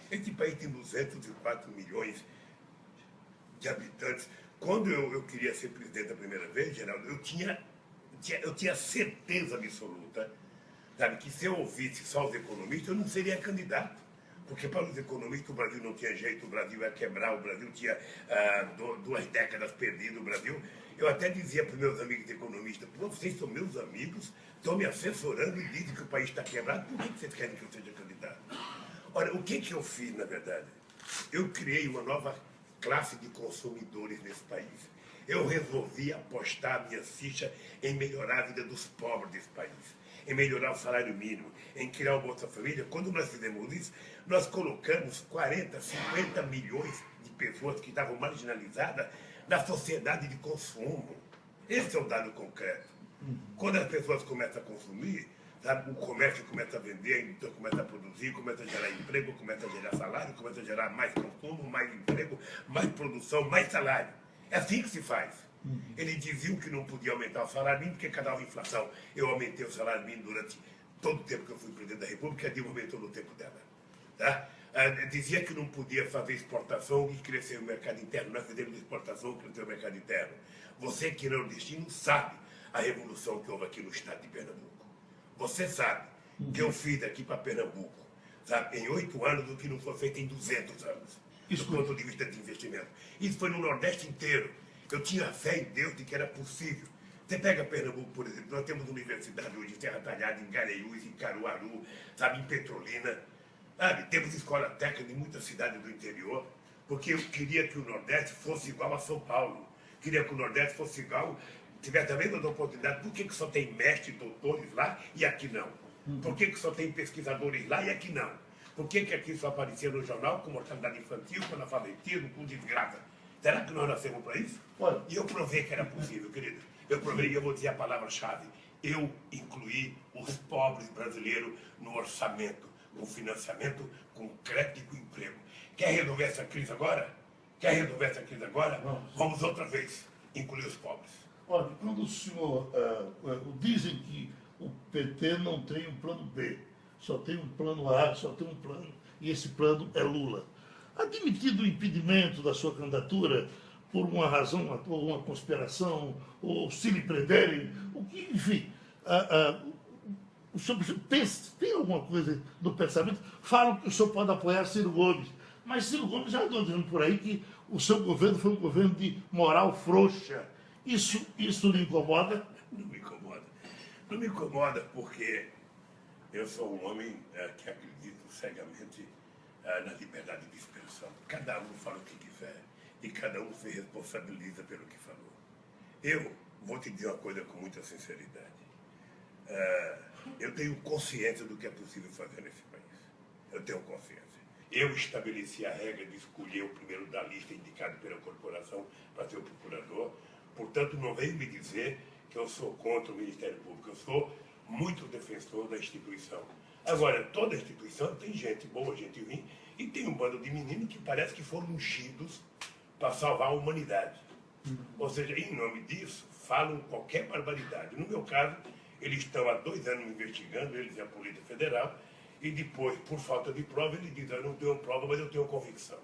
Esse país tem 204 milhões de habitantes. Quando eu queria ser presidente a primeira vez, Geraldo, eu tinha certeza absoluta, sabe, que se eu ouvisse só os economistas, eu não seria candidato. Porque para os economistas o Brasil não tinha jeito, o Brasil ia quebrar, o Brasil tinha 2 décadas perdidas, o Brasil... Eu até dizia para os meus amigos economistas, vocês são meus amigos, estão me assessorando e dizem que o país está quebrado, por que vocês querem que eu seja candidato? Ora, o que eu fiz, na verdade? Eu criei uma nova classe de consumidores nesse país. Eu resolvi apostar a minha ficha em melhorar a vida dos pobres desse país, em melhorar o salário mínimo, em criar o Bolsa Família. Quando nós fizemos isso, nós colocamos 40, 50 milhões de pessoas que estavam marginalizadas na sociedade de consumo. Esse é o dado concreto. Quando as pessoas começam a consumir, sabe, o comércio começa a vender, a indústria começa a produzir, começa a gerar emprego, começa a gerar salário, começa a gerar mais consumo, mais emprego, mais produção, mais salário. É assim que se faz. Eles diziam que não podia aumentar o salário mínimo porque cada inflação. Eu aumentei o salário mínimo durante todo o tempo que eu fui presidente da República, a Dilma aumentou no tempo dela. Tá? Dizia que não podia fazer exportação e crescer o mercado interno. Nós fizemos exportação e crescer o mercado interno. Você que é nordestino sabe a revolução que houve aqui no estado de Pernambuco. Você sabe que eu fiz aqui para Pernambuco, sabe, em 8 anos o que não foi feito em 200 anos, do ponto de vista de investimento. Isso foi no Nordeste inteiro. Eu tinha fé em Deus de que era possível. Você pega Pernambuco, por exemplo, nós temos universidade hoje em Serra Talhada, em Garanhuns, em Caruaru, sabe, em Petrolina. Sabe? Temos escola técnica em muitas cidades do interior, porque eu queria que o Nordeste fosse igual a São Paulo. Queria que o Nordeste fosse igual, tivesse a mesma oportunidade. Por que só tem mestres, doutores lá e aqui não? Por que só tem pesquisadores lá e aqui não? Por que aqui só aparecia no jornal com mortalidade infantil, com analfabetismo, com desgraça? Será que nós nascemos para isso?
Olha.
E eu provei que era possível, querido. Eu provei, e eu vou dizer a palavra-chave. Eu incluí os pobres brasileiros no orçamento, com financiamento, com crédito e com emprego. Quer resolver essa crise agora? Quer resolver essa crise agora? Vamos outra vez incluir os pobres.
Olha, quando o senhor... dizem que o PT não tem um plano B, só tem um plano A, só tem um plano, e esse plano é Lula. Admitido o impedimento da sua candidatura por uma razão, ou uma conspiração, ou se lhe prenderem, o que, enfim, o senhor pensa, tem alguma coisa no pensamento? Falam que o senhor pode apoiar Ciro Gomes, mas Ciro Gomes já andou dizendo por aí que o seu governo foi um governo de moral frouxa. Isso lhe incomoda?
Não me incomoda. Não me incomoda porque eu sou um homem que acredito cegamente na liberdade de expressão. Cada um fala o que quiser e cada um se responsabiliza pelo que falou. Eu vou te dizer uma coisa com muita sinceridade. Eu tenho consciência do que é possível fazer nesse país. Eu tenho consciência. Eu estabeleci a regra de escolher o primeiro da lista indicado pela corporação para ser o procurador. Portanto, não venho me dizer que eu sou contra o Ministério Público. Eu sou muito defensor da instituição. Agora, toda instituição tem gente boa, gente ruim, e tem um bando de meninos que parece que foram ungidos para salvar a humanidade. Ou seja, em nome disso, falam qualquer barbaridade. No meu caso, eles estão há 2 anos me investigando, eles e a Polícia Federal, e depois, por falta de prova, ele diz, eu não tenho prova, mas eu tenho convicção.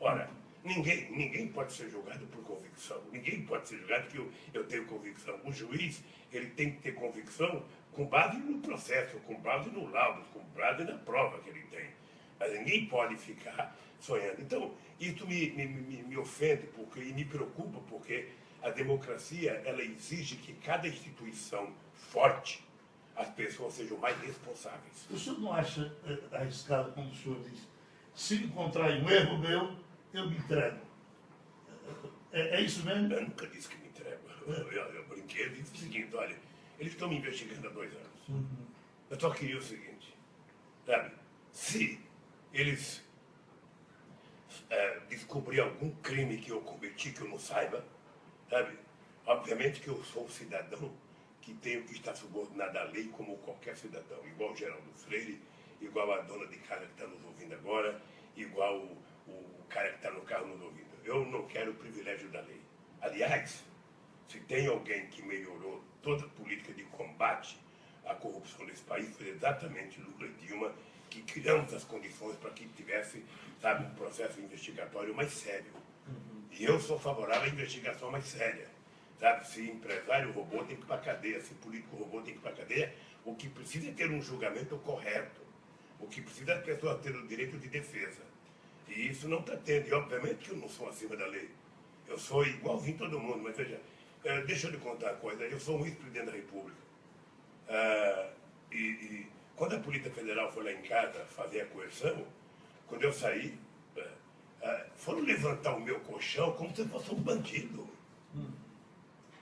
Ora, ninguém pode ser julgado por convicção. Ninguém pode ser julgado que eu tenho convicção. O juiz, ele tem que ter convicção com base no processo, com base no laudo, com base na prova que ele tem. Mas ninguém pode ficar sonhando. Então, isso me ofende e me preocupa, porque a democracia, ela exige que cada instituição forte, as pessoas sejam mais responsáveis.
O senhor não acha arriscado, como o senhor diz, se encontrar um erro meu, eu me entrego? É isso mesmo?
Eu nunca disse que me entrego. Eu brinquei e disse o seguinte, olha, eles estão me investigando há 2 anos. Eu só queria o seguinte, sabe? Se eles descobrir algum crime que eu cometi que eu não saiba, sabe? Obviamente que eu sou um cidadão que tenho que estar subordinado à lei como qualquer cidadão, igual o Geraldo Freire, igual a dona de casa que está nos ouvindo agora, igual o cara que está no carro nos ouvindo. Eu não quero o privilégio da lei. Aliás, se tem alguém que melhorou toda a política de combate à corrupção desse país, foi exatamente Lula e Dilma, que criamos as condições para que tivesse, sabe, um processo investigatório mais sério. E eu sou favorável à investigação mais séria. Sabe, se empresário roubou, tem que ir para a cadeia. Se político roubou, tem que ir para a cadeia. O que precisa é ter um julgamento correto. O que precisa é a pessoa ter o direito de defesa. E isso não está tendo. E obviamente que eu não sou acima da lei. Eu sou igualzinho todo mundo. Mas veja, deixa eu lhe contar uma coisa. Eu sou um ex-presidente da República. E quando a Polícia Federal foi lá em casa fazer a coerção, quando eu saí, foram levantar o meu colchão como se eu fosse um bandido.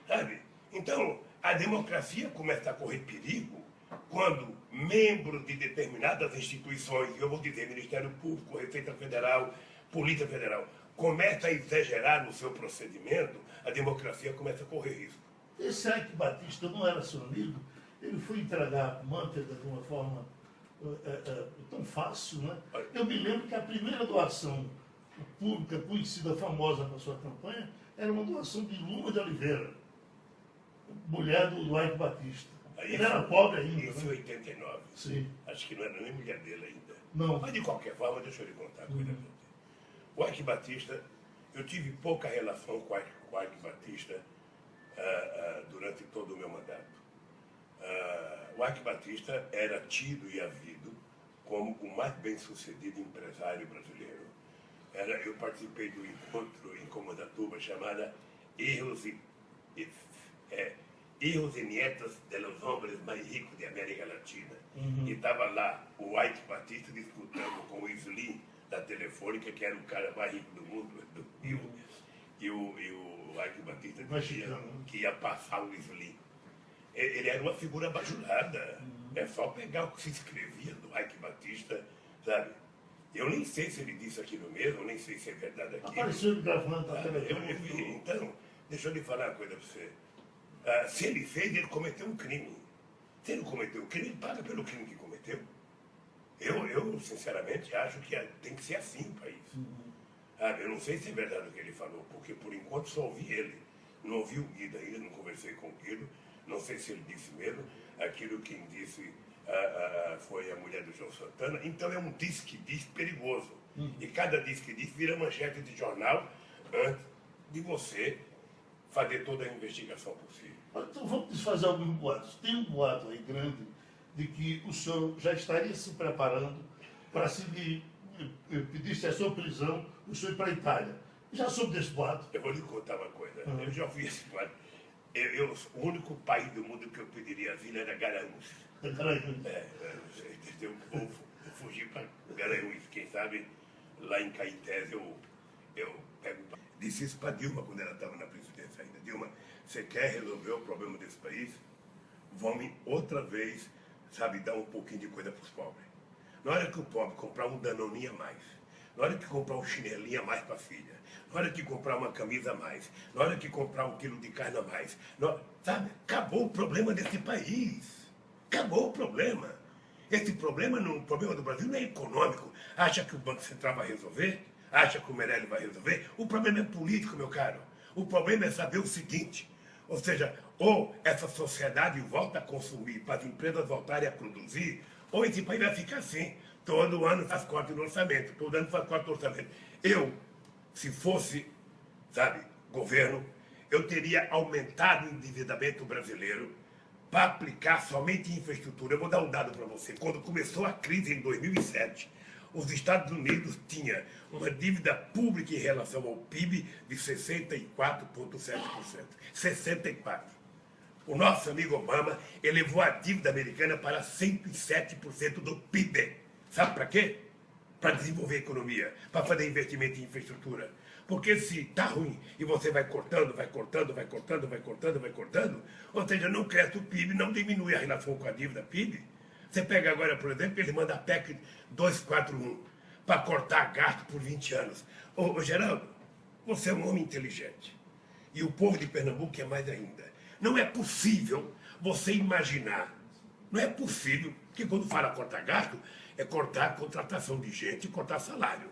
Sabe? Então, a democracia começa a correr perigo quando membros de determinadas instituições, eu vou dizer Ministério Público, Receita Federal, Polícia Federal, começa a exagerar no seu procedimento, a democracia começa a correr risco.
Esse Ike Batista não era seu amigo? Ele foi entregar Manteiga de uma forma tão fácil, né? Eu me lembro que a primeira doação pública, conhecida, famosa para sua campanha, era uma doação de Luma de Oliveira, mulher do Ike Batista. Ele era pobre ainda.
Isso em 89.
Sim.
Acho que não era nem mulher dele ainda.
Não.
Mas de qualquer forma, deixa eu lhe contar uma coisa. O Ike Batista, eu tive pouca relação com o Ike Batista durante todo o meu mandato. O Ike Batista era tido e havido como o mais bem-sucedido empresário brasileiro. Eu participei do encontro em Comandatuba chamada Hijos e Nietos de los Hombres Mais Ricos de América Latina. E estava lá o Ike Batista disputando Slim, da Telefônica, que era o cara mais rico do mundo, e o Ike Batista que ia passar o Slim. Ele era uma figura bajulada. É só pegar o que se escrevia do Ike Batista, sabe? Eu nem sei se ele disse aquilo mesmo, eu nem sei se é verdade aquilo.
Apareceu gravando a
Então, deixa eu lhe falar uma coisa para você. Se ele fez, ele cometeu um crime. Se ele cometeu um crime, ele paga pelo crime que cometeu. Eu sinceramente, acho que tem que ser assim o país. Eu não sei se é verdade o que ele falou, porque por enquanto só ouvi ele. Não ouvi o Guido ainda, não conversei com o Guido. Não sei se ele disse mesmo. Aquilo quem disse foi a mulher do João Santana. Então é um diz perigoso. E cada diz vira manchete de jornal antes de você fazer toda a investigação possível.
Então vamos desfazer alguns boatos. Tem um boato aí grande de que o senhor já estaria se preparando para, se pedisse a sua prisão, o senhor ir para a Itália. Já soube desse boato?
Eu vou lhe contar uma coisa. Eu já ouvi esse boato. O único país do mundo que eu pediria asilo era Garanhuns. Eu vou fugir para Garanhuns. Quem sabe lá em Caetés eu pego. Disse isso para Dilma quando ela estava na presidência ainda. Dilma, você quer resolver o problema desse país? Vamos outra vez, sabe, dar um pouquinho de coisa para os pobres. Na hora que o pobre comprar um danoninho a mais, na hora que comprar um chinelinho a mais para a filha, na hora que comprar uma camisa a mais, na hora que comprar um quilo de carne a mais, sabe, acabou o problema desse país. Acabou o problema. Esse problema do Brasil não é econômico. Acha que o Banco Central vai resolver? Acha que o Meirelles vai resolver? O problema é político, meu caro. O problema é saber o seguinte, ou seja, ou essa sociedade volta a consumir para as empresas voltarem a produzir, ou esse país vai ficar assim. Todo ano faz corte no orçamento, todo ano faz corte no orçamento. Eu, se fosse, sabe, governo, eu teria aumentado o endividamento brasileiro para aplicar somente em infraestrutura. Eu vou dar um dado para você. Quando começou a crise em 2007, os Estados Unidos tinham uma dívida pública em relação ao PIB de 64,7%. 64%. O nosso amigo Obama elevou a dívida americana para 107% do PIB. Sabe para quê? Para desenvolver a economia, para fazer investimento em infraestrutura. Porque se está ruim e você vai cortando, ou seja, não cresce o PIB, não diminui a relação com a dívida PIB. Você pega agora, por exemplo, ele manda a PEC 241 para cortar gasto por 20 anos. Ô Geraldo, você é um homem inteligente. E o povo de Pernambuco é mais ainda. Não é possível você imaginar, não é possível que quando fala cortar gasto, é cortar a contratação de gente e cortar salário.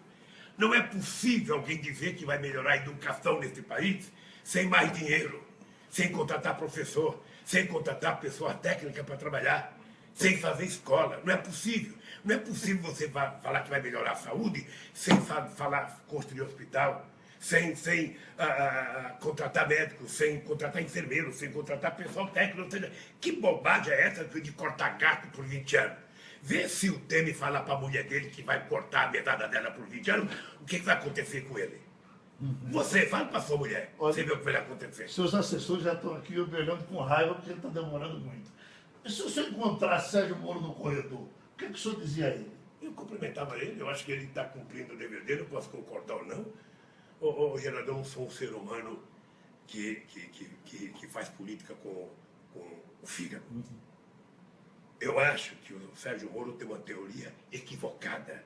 Não é possível alguém dizer que vai melhorar a educação nesse país sem mais dinheiro, sem contratar professor, sem contratar pessoa técnica para trabalhar, sem fazer escola. Não é possível. Não é possível você falar que vai melhorar a saúde sem construir hospital, sem contratar médicos, sem contratar enfermeiros, sem contratar pessoal técnico. Ou seja, que bobagem é essa de cortar gasto por 20 anos? Vê se o Temer falar para a mulher dele que vai cortar a mesada dela por 20 anos, o que vai acontecer com ele? Você fala para a sua mulher, você vê o que vai acontecer.
Seus assessores já estão aqui olhando com raiva porque ele está demorando muito. E se o senhor encontrar Sérgio Moro no corredor, o que o senhor dizia a ele?
Eu cumprimentava ele, eu acho que ele está cumprindo o dever dele, eu posso concordar ou não. Geraldo, eu não sou um ser humano que faz política com o fígado. Eu acho que o Sérgio Moro tem uma teoria equivocada.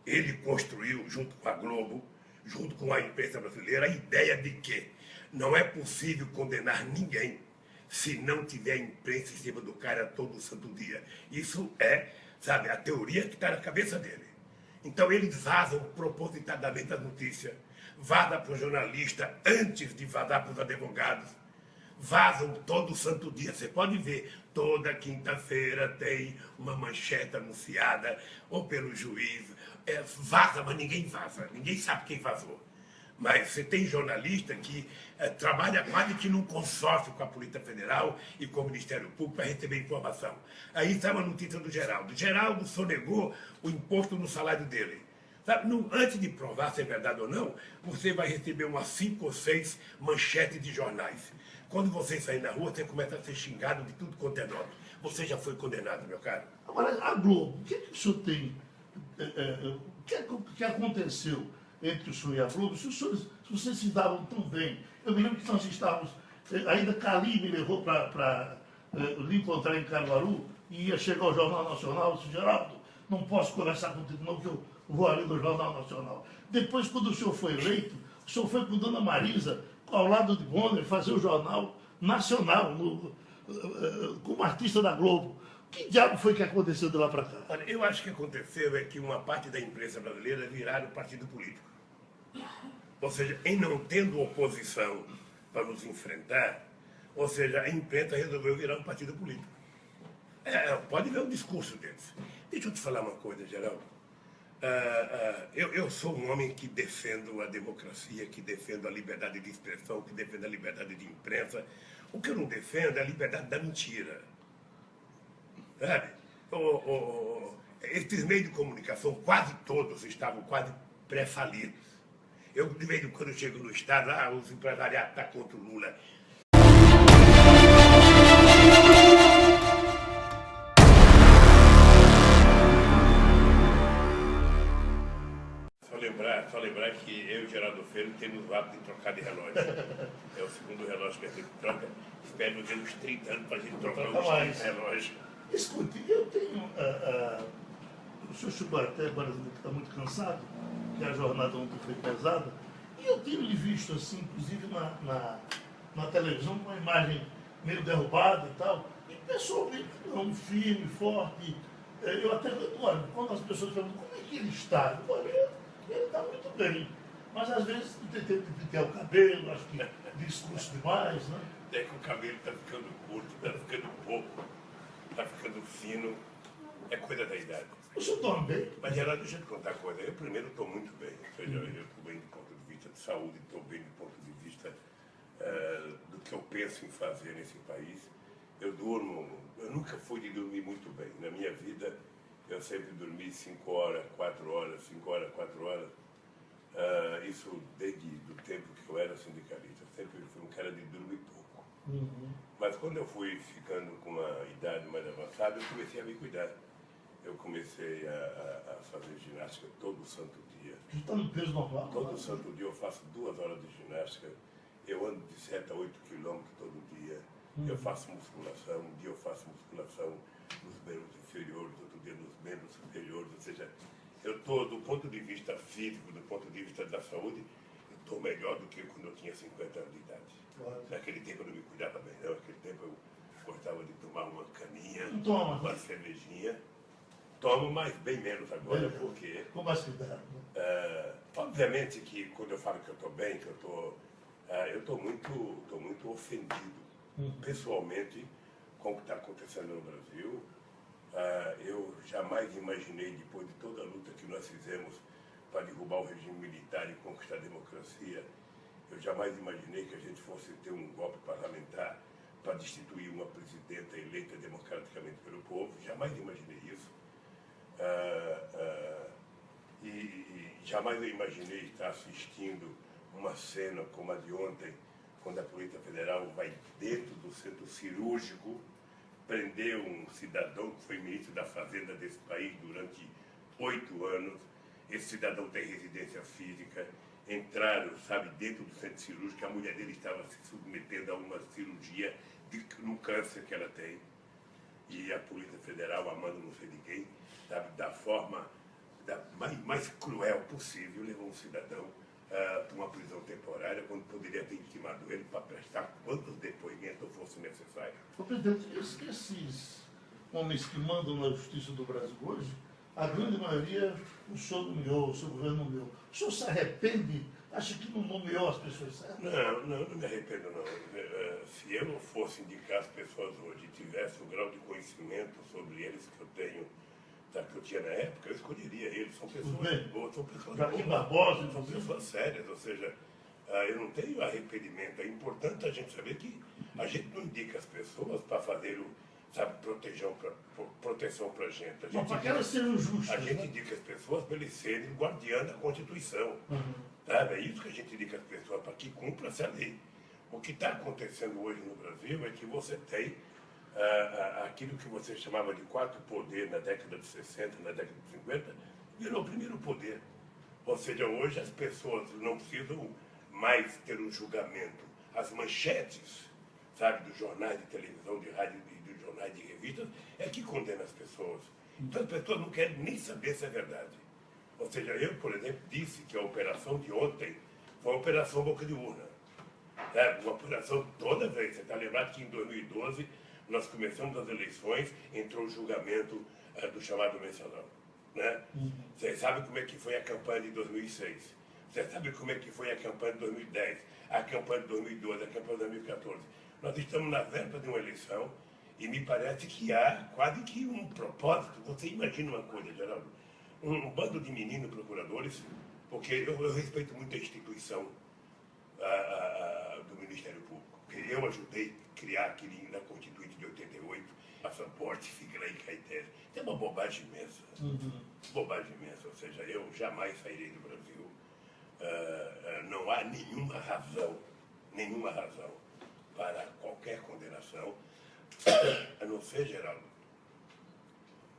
Ele construiu, junto com a Globo, junto com a imprensa brasileira, a ideia de que não é possível condenar ninguém se não tiver imprensa em cima do cara todo santo dia. Isso é, sabe, a teoria que está na cabeça dele. Então eles vazam propositadamente a notícia, vazam para o jornalista antes de vazar para os advogados, vazam todo santo dia. Você pode ver, toda quinta-feira tem uma manchete anunciada, ou pelo juiz, vaza, mas ninguém vaza, ninguém sabe quem vazou. Mas você tem jornalista que trabalha quase que num consórcio com a Polícia Federal e com o Ministério Público para receber informação. Aí está uma notícia do Geraldo. Geraldo sonegou o imposto no salário dele. Sabe, antes de provar se é verdade ou não, você vai receber umas 5 ou 6 manchetes de jornais. Quando você sair na rua, você começa a ser xingado de tudo quanto é nome. Você já foi condenado, meu caro.
Agora, a Globo, o que o senhor tem o que aconteceu entre o senhor e a Globo, se vocês se davam tão bem. Eu me lembro que nós estávamos, ainda Cali me levou para lhe encontrar em Caruaru, e ia chegar ao Jornal Nacional, eu disse, Geraldo, não posso conversar contigo não, que eu vou ali no Jornal Nacional. Depois, quando o senhor foi eleito, o senhor foi com Dona Marisa, ao lado de Bonner, fazer o Jornal Nacional, como artista da Globo. Que diabo foi que aconteceu de lá para cá?
Olha, eu acho que aconteceu é que uma parte da imprensa brasileira viraram partido político. Ou seja, em não tendo oposição para nos enfrentar, ou seja, a imprensa resolveu virar um partido político. Pode ver o discurso deles. Deixa eu te falar uma coisa, Geraldo. Eu sou um homem que defendo a democracia, que defendo a liberdade de expressão, que defendo a liberdade de imprensa. O que eu não defendo é a liberdade da mentira. Sabe? Esses meios de comunicação, quase todos estavam quase pré-falidos. Eu, de vez em quando, chego no Estado, os empresariados estão contra o Lula. Só lembrar que eu e Geraldo Freire temos o hábito de trocar de relógio. É o segundo relógio que a gente troca. Espero nos uns 30 anos para a gente trocar os relógios.
Escute, eu tenho... o senhor chegou até agora que está muito cansado, que a jornada ontem foi pesada, e eu tenho lhe visto assim, inclusive na televisão, com uma imagem meio derrubada e tal, e pessoalmente não, firme, forte. Eu até olho, quando as pessoas perguntam como é que ele está, olha, ele está muito bem, mas às vezes tem que pintar o cabelo, acho que discurso demais, né?
É que o cabelo está ficando curto, está ficando pouco, está ficando fino, é coisa da idade.
O senhor dorme bem?
Mas, Geraldo, deixa eu te contar uma coisa. Eu, primeiro, estou muito bem. Ou seja, eu estou bem do ponto de vista de saúde, estou bem do ponto de vista do que eu penso em fazer nesse país. Eu nunca fui de dormir muito bem. Na minha vida, eu sempre dormi 5 horas, 4 horas, 5 horas, 4 horas. Isso desde o tempo que eu era sindicalista. Eu sempre fui um cara de dormir pouco. Mas quando eu fui ficando com uma idade mais avançada, eu comecei a me cuidar. Eu comecei a fazer ginástica todo santo dia.
Você está no peso normal?
Todo santo dia eu faço 2 horas de ginástica. Eu ando de 7 a 8 quilômetros todo dia. Eu faço musculação. Um dia eu faço musculação nos membros inferiores, outro dia nos membros superiores. Ou seja, eu estou, do ponto de vista físico, do ponto de vista da saúde, eu estou melhor do que quando eu tinha 50 anos de idade. Claro. Naquele tempo eu não me cuidava bem, não. Naquele tempo eu gostava de tomar uma caninha, uma cervejinha. Tomo, mas bem menos agora, porque...
Com mais cuidado.
Obviamente que quando eu falo que eu estou bem, que eu estou muito ofendido, pessoalmente, com o que está acontecendo no Brasil. Eu jamais imaginei, depois de toda a luta que nós fizemos para derrubar o regime militar e conquistar a democracia, eu jamais imaginei que a gente fosse ter um golpe parlamentar para destituir uma presidenta eleita democraticamente pelo povo. Jamais imaginei isso. E jamais eu imaginei estar assistindo uma cena como a de ontem, quando a Polícia Federal vai dentro do centro cirúrgico prender um cidadão que foi ministro da Fazenda desse país durante 8 anos. Esse cidadão tem residência física. Entraram, sabe, dentro do centro cirúrgico, a mulher dele estava se submetendo a uma cirurgia no câncer que ela tem. E a Polícia Federal, amando não sei de quem, sabe, da forma mais cruel possível, levou um cidadão para uma prisão temporária, quando poderia ter intimado ele para prestar quantos depoimentos fossem necessários.
Presidente, esses homens que mandam na Justiça do Brasil hoje, a grande maioria o senhor nomeou, o seu governo nomeou. O senhor se arrepende? Acha que não nomeou as pessoas certas?
Não me arrependo, não. Se eu não fosse indicar as pessoas hoje e tivesse o grau de conhecimento sobre eles que eu tenho, que eu tinha na época, eu escolheria eles. São pessoas boas, são pessoas
boas,
são pessoas sérias, ou seja, eu não tenho arrependimento. É importante a gente saber que a gente não indica as pessoas para fazer proteção para a gente.
Mas para que elas sejam justas.
A gente indica as pessoas para eles serem guardiãs da Constituição. Sabe? É isso que a gente indica as pessoas, para que cumpra essa lei. O que está acontecendo hoje no Brasil é que você tem aquilo que você chamava de 4 poderes na década de 60, na década de 50, virou o primeiro poder. Ou seja, hoje as pessoas não precisam mais ter um julgamento. As manchetes, sabe, dos jornais de televisão, de rádio, dos jornais de revistas, é que condena as pessoas. Então as pessoas não querem nem saber se é verdade. Ou seja, eu, por exemplo, disse que a operação de ontem foi uma operação boca de urna. Uma operação toda vez. Você está lembrado que em 2012 nós começamos as eleições, entrou o julgamento do chamado mensalão. Né? Vocês sabem como é que foi a campanha de 2006. Vocês sabem como é que foi a campanha de 2010, a campanha de 2012, a campanha de 2014. Nós estamos na véspera de uma eleição e me parece que há quase que um propósito. Você imagina uma coisa, Geraldo, um bando de meninos procuradores, porque eu respeito muito a instituição do Ministério Público, porque eu ajudei a criar aquele na Constituinte de 88, passaporte, fica lá em Caetés. É uma bobagem imensa. Bobagem imensa. Ou seja, eu jamais sairei do Brasil. Não há nenhuma razão para qualquer condenação, a não ser, Geraldo,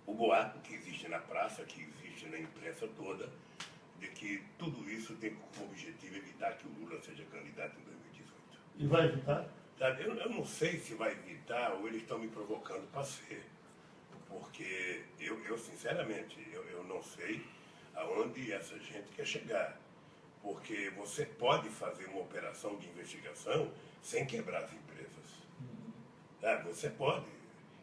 o boato que existe na praça, que existe na imprensa toda, de que tudo isso tem como objetivo evitar que o Lula seja candidato em 2018.
E vai evitar?
Sabe, eu não sei se vai evitar ou eles estão me provocando para ser. Porque eu sinceramente, eu não sei aonde essa gente quer chegar. Porque você pode fazer uma operação de investigação sem quebrar as empresas. Você pode.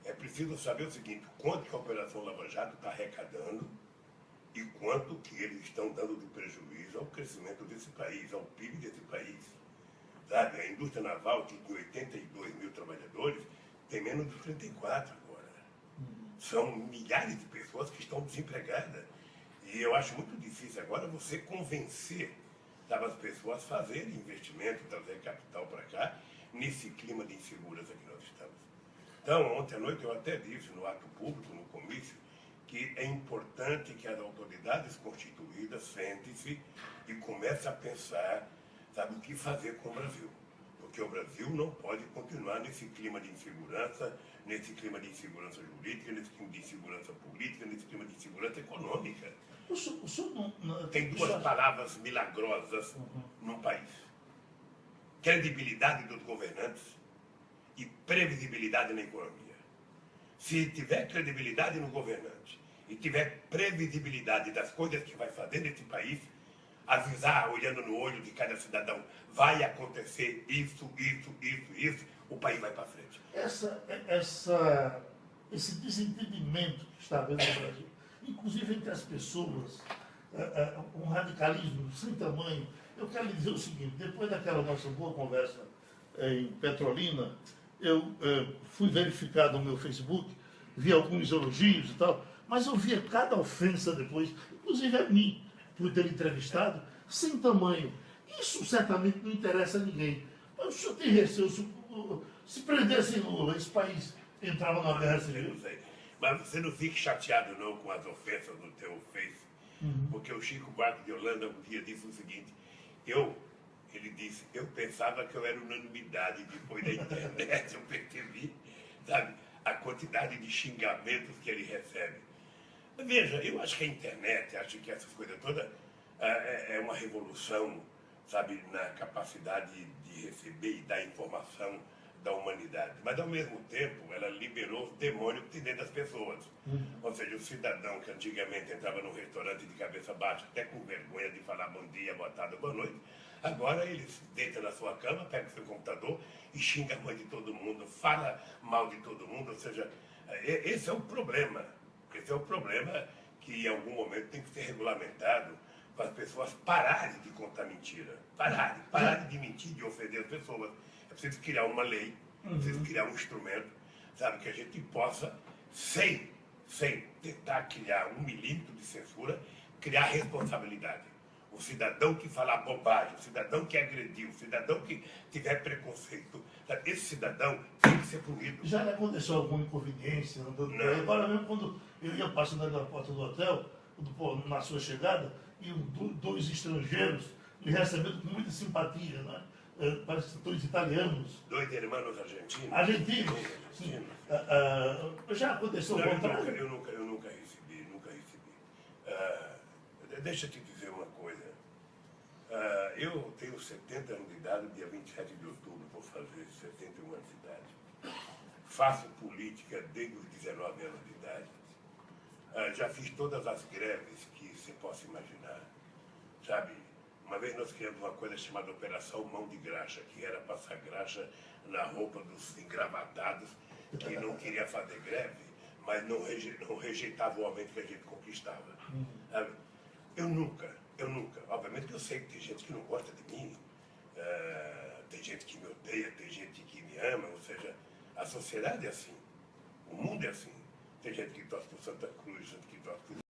É preciso saber o seguinte, quanto que a Operação Lava Jato está arrecadando e quanto que eles estão dando de prejuízo ao crescimento desse país, ao PIB desse país. Sabe, a indústria naval, que tem 82 mil trabalhadores, tem menos de 34 agora. São milhares de pessoas que estão desempregadas. E eu acho muito difícil agora você convencer, sabe, as pessoas a fazerem investimento, trazer capital para cá, nesse clima de insegurança que nós estamos. Então, ontem à noite eu até disse no ato público, no comício, que é importante que as autoridades constituídas sentem-se e comecem a pensar, sabe, o que fazer com o Brasil. Porque o Brasil não pode continuar nesse clima de insegurança, nesse clima de insegurança jurídica, nesse clima de insegurança política, nesse clima de insegurança econômica.
O senhor não,
Tem duas palavras milagrosas num país. Credibilidade dos governantes e previsibilidade na economia. Se tiver credibilidade no governante e tiver previsibilidade das coisas que vai fazer nesse país, avisar, olhando no olho de cada cidadão, vai acontecer isso, o país vai para frente.
Esse desentendimento que está havendo no Brasil, inclusive entre as pessoas, um radicalismo sem tamanho. Eu quero lhe dizer o seguinte, depois daquela nossa boa conversa em Petrolina, eu fui verificar no meu Facebook, vi alguns elogios e tal, mas eu via cada ofensa depois, inclusive a mim, por ter entrevistado, sem tamanho. Isso certamente não interessa a ninguém. Mas o senhor tem receio, se prendessem Lula, esse país entrava na guerra civil?
Mas você não fique chateado não com as ofensas no teu Face, porque o Chico Buarque de Holanda um dia disse o seguinte, ele disse, eu pensava que eu era unanimidade, depois da internet eu percebi, sabe, a quantidade de xingamentos que ele recebe. Veja, eu acho que a internet, acho que essas coisas todas é uma revolução, sabe, na capacidade de receber e dar informação da humanidade. Mas, ao mesmo tempo, ela liberou os demônios que tem dentro das pessoas. Ou seja, o cidadão que antigamente entrava num restaurante de cabeça baixa, até com vergonha de falar bom dia, boa tarde, boa noite, agora ele se deita na sua cama, pega o seu computador e xinga a mãe de todo mundo, fala mal de todo mundo. Ou seja, esse é o problema. Esse é o problema que, em algum momento, tem que ser regulamentado para as pessoas pararem de contar mentira. Pararem de mentir, de ofender as pessoas. É preciso criar uma lei, é preciso criar um instrumento, sabe, que a gente possa, sem tentar criar um milímetro de censura, criar responsabilidade. O cidadão que falar bobagem, o cidadão que agredir, o cidadão que tiver preconceito, sabe, esse cidadão tem que ser punido.
Já lhe aconteceu alguma inconveniência? Agora mesmo, quando eu ia passando na porta do hotel, na sua chegada, e dois estrangeiros lhe recebendo com muita simpatia, né? Parece dois italianos.
Dois irmãos argentinos.
Argentinos? Sim. Já aconteceu o contrário?
Eu nunca recebi. deixa eu te dizer uma coisa. Eu tenho 70 anos de idade, dia 27 de outubro vou fazer 71 anos de idade. Faço política desde os 19 anos de idade. Já fiz todas as greves que você possa imaginar. Sabe, uma vez nós criamos uma coisa chamada Operação Mão de Graxa, que era passar graxa na roupa dos engravatados que não queria fazer greve, mas não rejeitava o aumento que a gente conquistava. Sabe? Eu nunca, obviamente que eu sei que tem gente que não gosta de mim, tem gente que me odeia, tem gente que me ama, ou seja, a sociedade é assim, o mundo é assim. Tem gente que torce por Santa Cruz, gente que torce por